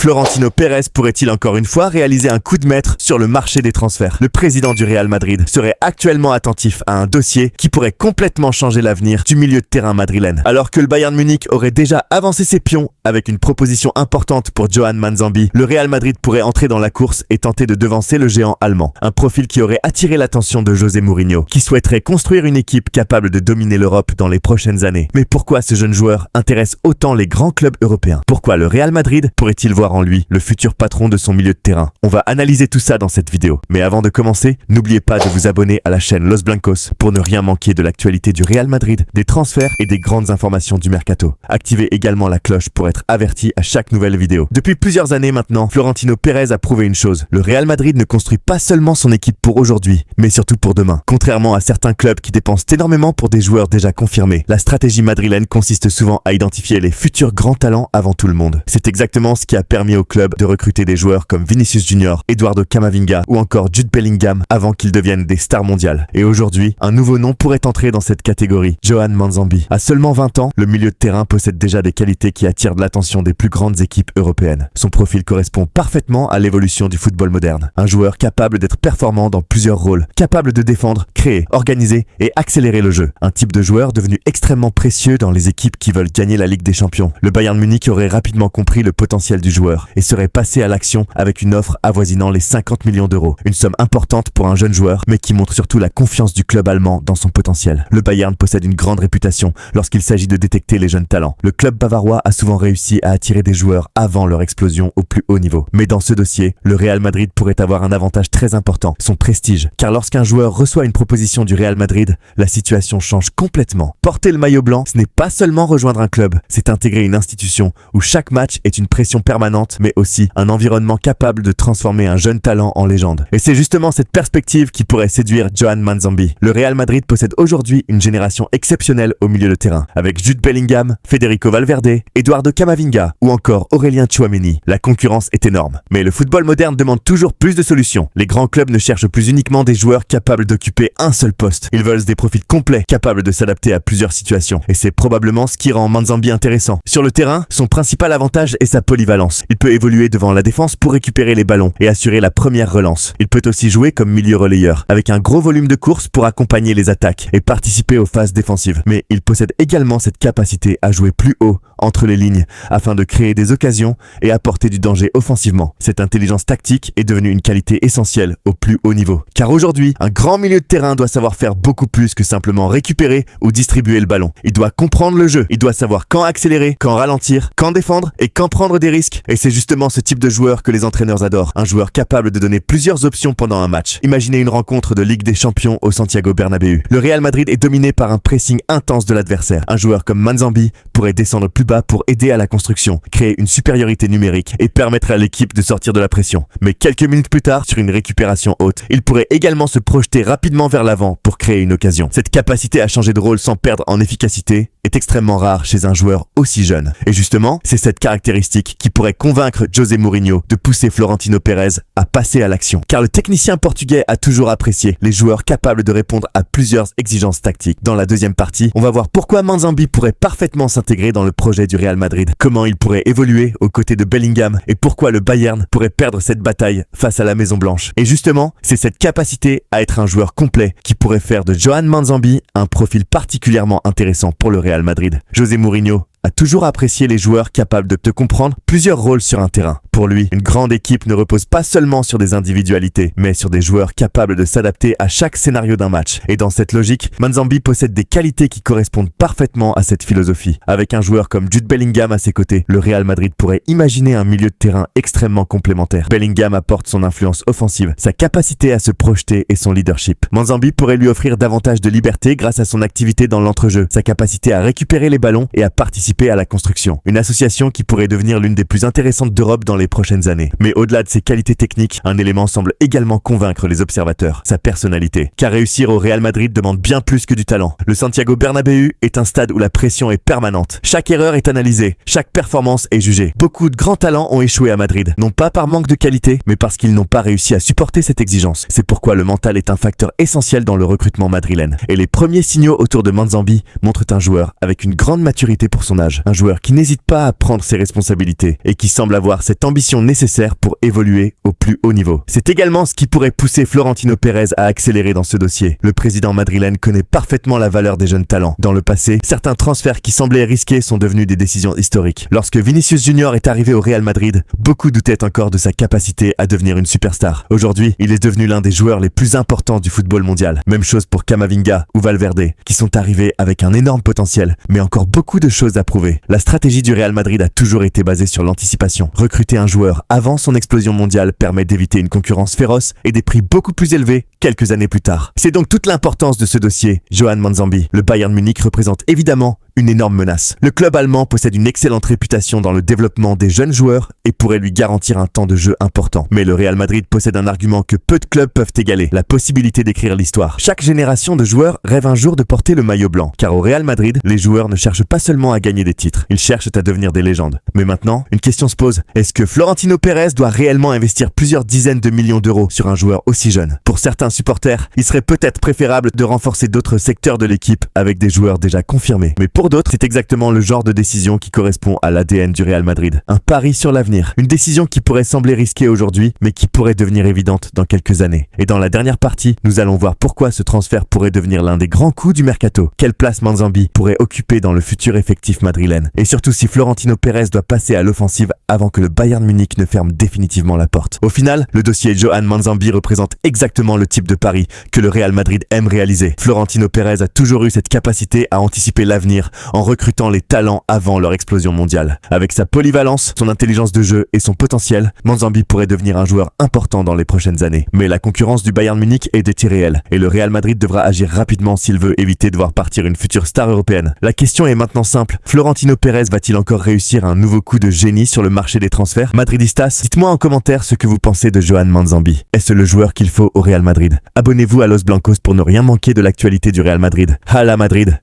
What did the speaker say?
Florentino Pérez pourrait-il encore une fois réaliser un coup de maître sur le marché des transferts? Le président du Real Madrid serait actuellement attentif à un dossier qui pourrait complètement changer l'avenir du milieu de terrain madrilène. Alors que le Bayern Munich aurait déjà avancé ses pions avec une proposition importante pour Johan Manzambi, le Real Madrid pourrait entrer dans la course et tenter de devancer le géant allemand. Un profil qui aurait attiré l'attention de José Mourinho, qui souhaiterait construire une équipe capable de dominer l'Europe dans les prochaines années. Mais pourquoi ce jeune joueur intéresse autant les grands clubs européens? Pourquoi le Real Madrid pourrait-il voir en lui le futur patron de son milieu de terrain? On va analyser tout ça dans cette vidéo. Mais avant de commencer, n'oubliez pas de vous abonner à la chaîne Los Blancos pour ne rien manquer de l'actualité du Real Madrid, des transferts et des grandes informations du mercato. Activez également la cloche pour être averti à chaque nouvelle vidéo. Depuis plusieurs années maintenant, Florentino Pérez a prouvé une chose. Le Real Madrid ne construit pas seulement son équipe pour aujourd'hui, mais surtout pour demain. Contrairement à certains clubs qui dépensent énormément pour des joueurs déjà confirmés, la stratégie madrilène consiste souvent à identifier les futurs grands talents avant tout le monde. C'est exactement ce qui a permis au club de recruter des joueurs comme Vinicius Junior, Eduardo Camavinga ou encore Jude Bellingham avant qu'ils deviennent des stars mondiales. Et aujourd'hui, un nouveau nom pourrait entrer dans cette catégorie, Johan Manzambi. À seulement 20 ans, le milieu de terrain possède déjà des qualités qui attirent de l'attention des plus grandes équipes européennes. Son profil correspond parfaitement à l'évolution du football moderne. Un joueur capable d'être performant dans plusieurs rôles, capable de défendre, créer, organiser et accélérer le jeu. Un type de joueur devenu extrêmement précieux dans les équipes qui veulent gagner la Ligue des Champions. Le Bayern Munich aurait rapidement compris le potentiel du joueur et serait passé à l'action avec une offre avoisinant les 50 millions d'euros. Une somme importante pour un jeune joueur, mais qui montre surtout la confiance du club allemand dans son potentiel. Le Bayern possède une grande réputation lorsqu'il s'agit de détecter les jeunes talents. Le club bavarois a souvent réussi à attirer des joueurs avant leur explosion au plus haut niveau. Mais dans ce dossier, le Real Madrid pourrait avoir un avantage très important, son prestige. Car lorsqu'un joueur reçoit une proposition du Real Madrid, la situation change complètement. Porter le maillot blanc, ce n'est pas seulement rejoindre un club, c'est intégrer une institution où chaque match est une pression permanente, mais aussi un environnement capable de transformer un jeune talent en légende. Et c'est justement cette perspective qui pourrait séduire Johan Manzambi. Le Real Madrid possède aujourd'hui une génération exceptionnelle au milieu de terrain, avec Jude Bellingham, Federico Valverde, Eduardo Camavinga ou encore Aurélien Tchouaméni. La concurrence est énorme. Mais le football moderne demande toujours plus de solutions. Les grands clubs ne cherchent plus uniquement des joueurs capables d'occuper un seul poste. Ils veulent des profils complets, capables de s'adapter à plusieurs situations. Et c'est probablement ce qui rend Manzambi intéressant. Sur le terrain, son principal avantage est sa polyvalence. Il peut évoluer devant la défense pour récupérer les ballons et assurer la première relance. Il peut aussi jouer comme milieu relayeur, avec un gros volume de course pour accompagner les attaques et participer aux phases défensives. Mais il possède également cette capacité à jouer plus haut, entre les lignes, afin de créer des occasions et apporter du danger offensivement. Cette intelligence tactique est devenue une qualité essentielle au plus haut niveau. Car aujourd'hui, un grand milieu de terrain doit savoir faire beaucoup plus que simplement récupérer ou distribuer le ballon. Il doit comprendre le jeu, il doit savoir quand accélérer, quand ralentir, quand défendre et quand prendre des risques. Et c'est justement ce type de joueur que les entraîneurs adorent. Un joueur capable de donner plusieurs options pendant un match. Imaginez une rencontre de Ligue des Champions au Santiago Bernabéu. Le Real Madrid est dominé par un pressing intense de l'adversaire. Un joueur comme Manzambi pourrait descendre plus bas pour aider à la construction, créer une supériorité numérique et permettre à l'équipe de sortir de la pression. Mais quelques minutes plus tard, sur une récupération haute, il pourrait également se projeter rapidement vers l'avant pour créer une occasion. Cette capacité à changer de rôle sans perdre en efficacité est extrêmement rare chez un joueur aussi jeune. Et justement, c'est cette caractéristique qui pourrait convaincre José Mourinho de pousser Florentino Pérez à passer à l'action. Car le technicien portugais a toujours apprécié les joueurs capables de répondre à plusieurs exigences tactiques. Dans la deuxième partie, on va voir pourquoi Manzambi pourrait parfaitement s'intégrer dans le projet du Real Madrid, comment il pourrait évoluer aux côtés de Bellingham et pourquoi le Bayern pourrait perdre cette bataille face à la Maison Blanche. Et justement, c'est cette capacité à être un joueur complet qui pourrait faire de Johan Manzambi un profil particulièrement intéressant pour le Real Madrid. José Mourinho a toujours apprécié les joueurs capables de te comprendre plusieurs rôles sur un terrain. Pour lui, une grande équipe ne repose pas seulement sur des individualités, mais sur des joueurs capables de s'adapter à chaque scénario d'un match. Et dans cette logique, Manzambi possède des qualités qui correspondent parfaitement à cette philosophie. Avec un joueur comme Jude Bellingham à ses côtés, le Real Madrid pourrait imaginer un milieu de terrain extrêmement complémentaire. Bellingham apporte son influence offensive, sa capacité à se projeter et son leadership. Manzambi pourrait lui offrir davantage de liberté grâce à son activité dans l'entrejeu, sa capacité à récupérer les ballons et à participer à la construction. Une association qui pourrait devenir l'une des plus intéressantes d'Europe dans les prochaines années. Mais au-delà de ses qualités techniques, un élément semble également convaincre les observateurs, sa personnalité. Car réussir au Real Madrid demande bien plus que du talent. Le Santiago Bernabéu est un stade où la pression est permanente. Chaque erreur est analysée, chaque performance est jugée. Beaucoup de grands talents ont échoué à Madrid, non pas par manque de qualité, mais parce qu'ils n'ont pas réussi à supporter cette exigence. C'est pourquoi le mental est un facteur essentiel dans le recrutement madrilène. Et les premiers signaux autour de Manzambi montrent un joueur avec une grande maturité pour son âge. Un joueur qui n'hésite pas à prendre ses responsabilités et qui semble avoir cette ambition nécessaire pour évoluer au plus haut niveau. C'est également ce qui pourrait pousser Florentino Pérez à accélérer dans ce dossier. Le président madrilène connaît parfaitement la valeur des jeunes talents. Dans le passé, certains transferts qui semblaient risqués sont devenus des décisions historiques. Lorsque Vinicius Junior est arrivé au Real Madrid, beaucoup doutaient encore de sa capacité à devenir une superstar. Aujourd'hui, il est devenu l'un des joueurs les plus importants du football mondial. Même chose pour Camavinga ou Valverde, qui sont arrivés avec un énorme potentiel, mais encore beaucoup de choses à prouver. La stratégie du Real Madrid a toujours été basée sur l'anticipation. Recruter un joueur avant son explosion mondiale permet d'éviter une concurrence féroce et des prix beaucoup plus élevés quelques années plus tard. C'est donc toute l'importance de ce dossier. Johan Manzambi, le Bayern Munich représente évidemment une énorme menace. Le club allemand possède une excellente réputation dans le développement des jeunes joueurs et pourrait lui garantir un temps de jeu important. Mais le Real Madrid possède un argument que peu de clubs peuvent égaler, la possibilité d'écrire l'histoire. Chaque génération de joueurs rêve un jour de porter le maillot blanc, car au Real Madrid, les joueurs ne cherchent pas seulement à gagner des titres, ils cherchent à devenir des légendes. Mais maintenant, une question se pose, est-ce que Florentino Pérez doit réellement investir plusieurs dizaines de millions d'euros sur un joueur aussi jeune? Pour certains supporters, il serait peut-être préférable de renforcer d'autres secteurs de l'équipe avec des joueurs déjà confirmés. Mais pour d'autres, c'est exactement le genre de décision qui correspond à l'ADN du Real Madrid. Un pari sur l'avenir. Une décision qui pourrait sembler risquée aujourd'hui, mais qui pourrait devenir évidente dans quelques années. Et dans la dernière partie, nous allons voir pourquoi ce transfert pourrait devenir l'un des grands coups du mercato. Quelle place Manzambi pourrait occuper dans le futur effectif madrilène. Et surtout si Florentino Pérez doit passer à l'offensive avant que le Bayern Munich ne ferme définitivement la porte. Au final, le dossier Johan Manzambi représente exactement le type de pari que le Real Madrid aime réaliser. Florentino Pérez a toujours eu cette capacité à anticiper l'avenir en recrutant les talents avant leur explosion mondiale. Avec sa polyvalence, son intelligence de jeu et son potentiel, Manzambi pourrait devenir un joueur important dans les prochaines années. Mais la concurrence du Bayern Munich est réelle et le Real Madrid devra agir rapidement s'il veut éviter de voir partir une future star européenne. La question est maintenant simple, Florentino Pérez va-t-il encore réussir un nouveau coup de génie sur le marché des transferts? Madridistas, dites-moi en commentaire ce que vous pensez de Johan Manzambi. Est-ce le joueur qu'il faut au Real Madrid? Abonnez-vous à Los Blancos pour ne rien manquer de l'actualité du Real Madrid. Hala Madrid!